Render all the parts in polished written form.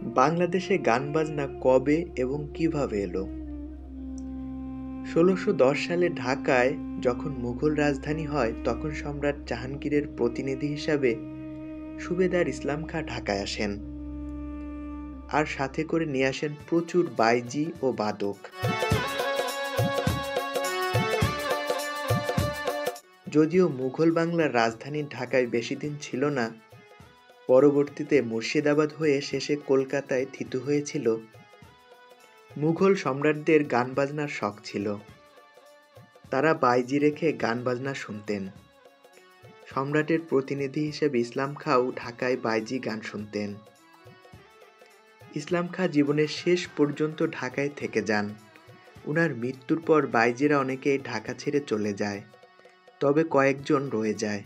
বাংলাদেশে গান বাজনা কবে এবং কিভাবে এলো? ১৬১০ সালে ঢাকায় যখন মুঘল রাজধানী হয় তখন সম্রাট জাহাঙ্গীরের প্রতিনিধি হিসাবে সুবেদার ইসলাম খাঁ ঢাকায় আসেন। আর সাথে করে নিয়ে আসেন প্রচুর বাইজি ও বাদক। যদিও মুঘল বাংলার রাজধানী ঢাকায় বেশি দিন ছিল না, পরবর্তীতে মুর্শিদাবাদ হয়ে শেষে কলকাতায় থিতু হয়েছিল। মুঘল সম্রাটদের গান বাজনার শখ ছিল, তারা বাইজি রেখে গান বাজনা শুনতেন। সম্রাটের প্রতিনিধি হিসেবে ইসলাম খাঁও ঢাকায় বাইজি গান শুনতেন। ইসলাম খাঁ জীবনের শেষ পর্যন্ত ঢাকায় থেকে যান। উনার মৃত্যুর পর বাইজিরা অনেকেই ঢাকা ছেড়ে চলে যায়, তবে কয়েকজন রয়ে যায়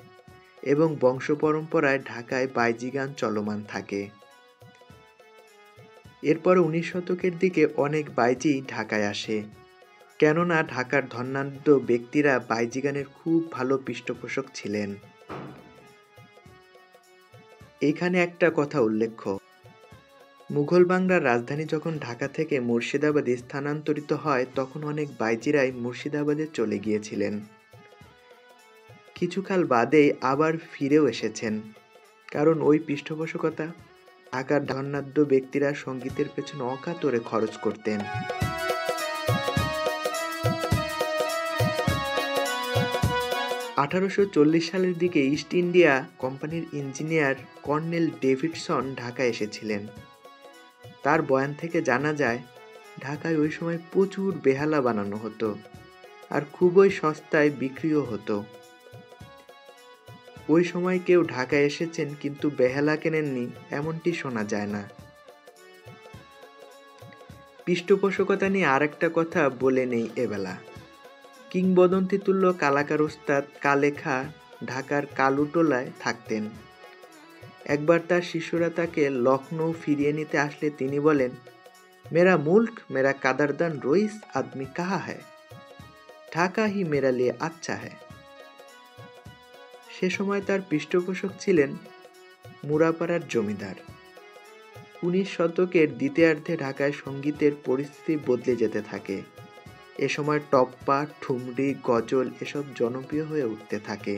এবং বংশ পরম্পরায় ঢাকায় বাইজি গান চলমান থাকে। এরপর ১৯ শতকের দিকে অনেক বাইজি ঢাকায় আসে, কেননা ঢাকার ধনাঢ্য ব্যক্তিরা বাইজি গানের খুব ভালো পৃষ্ঠপোষক ছিলেন। এইখানে একটা কথা উল্লেখ্য, মুঘল বাংলার রাজধানী যখন ঢাকা থেকে মুর্শিদাবাদে স্থানান্তরিত হয় তখন অনেক বাইজিরাই মুর্শিদাবাদে চলে গিয়েছিলেন। কিছুকাল বাদেই আবার ফিরেও এসেছেন, কারণ ওই পৃষ্ঠপোষকতা ঢাকার ধনাঢ্য ব্যক্তিরা সঙ্গীতের পেছনে অকাতরে খরচ করতেন। (1840 সালের দিকে ইস্ট ইন্ডিয়া কোম্পানির ইঞ্জিনিয়ার কর্নেল ডেভিডসন ঢাকায় এসেছিলেন। তার বয়ান থেকে জানা যায় ঢাকায় ওই সময় প্রচুর বেহালা বানানো হতো আর খুবই সস্তায় বিক্রিও হতো। ওই সময় কেউ ঢাকায় এসেছেন কিন্তু বেহালা কেনেননি এমনটি শোনা যায় না। পৃষ্ঠপোষকতা নিয়ে আরেকটা কথা বলে নেই এবেলা। কিংবদন্তি তুল্য কালাকার ওস্তাদ কালে খাঁ ঢাকার কালুটোলায় থাকতেন। একবার তার শিষ্যরা তাকে লখনৌ ফিরিয়ে নিতে আসলে তিনি বলেন, মেরা মুল্ক মেরা কাদারদান রইস আদমি কাহা হ্যায়, ঢাকা হি মেরা লিয়ে আচ্ছা হ্যায়। সে সময় তার পৃষ্ঠপোষক ছিলেন মুরাপাড়ার জমিদার। ১৯ শতকের দ্বিতীয়ার্ধে ঢাকায় সঙ্গীতের পরিস্থিতি বদলে যেতে থাকে। এ সময় টপ্পা, ঠুমরি, গজল এসব জনপ্রিয় হয়ে উঠতে থাকে।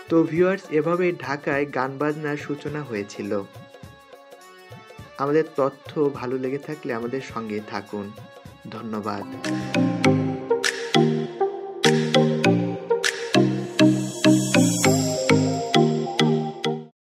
তো ভিউয়ার্স, এভাবেই ঢাকায় গান বাজনার সূচনা হয়েছিল। আমাদের তথ্য ভালো লেগে থাকলে আমাদের সঙ্গে থাকুন। ধন্যবাদ।